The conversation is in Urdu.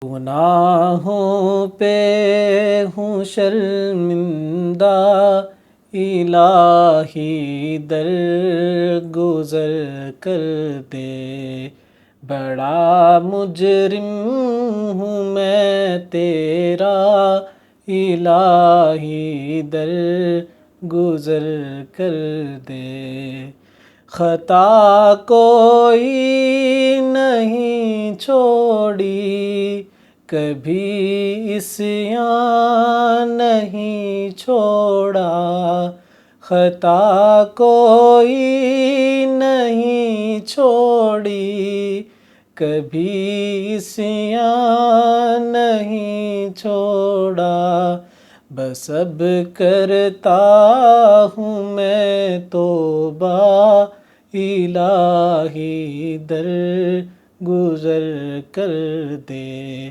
گناہوں پہ ہوں شرمندہ، الہی در گزر کر دے، بڑا مجرم ہوں میں تیرا، الہی در گزر کر دے۔ خطا کوئی نہیں چھوڑی، کبھی عصیان نہیں چھوڑا، خطا کوئی نہیں چھوڑی، کبھی عصیان نہیں چھوڑا، بس اب کرتا ہوں میں توبہ، الہی در گزر کر دے۔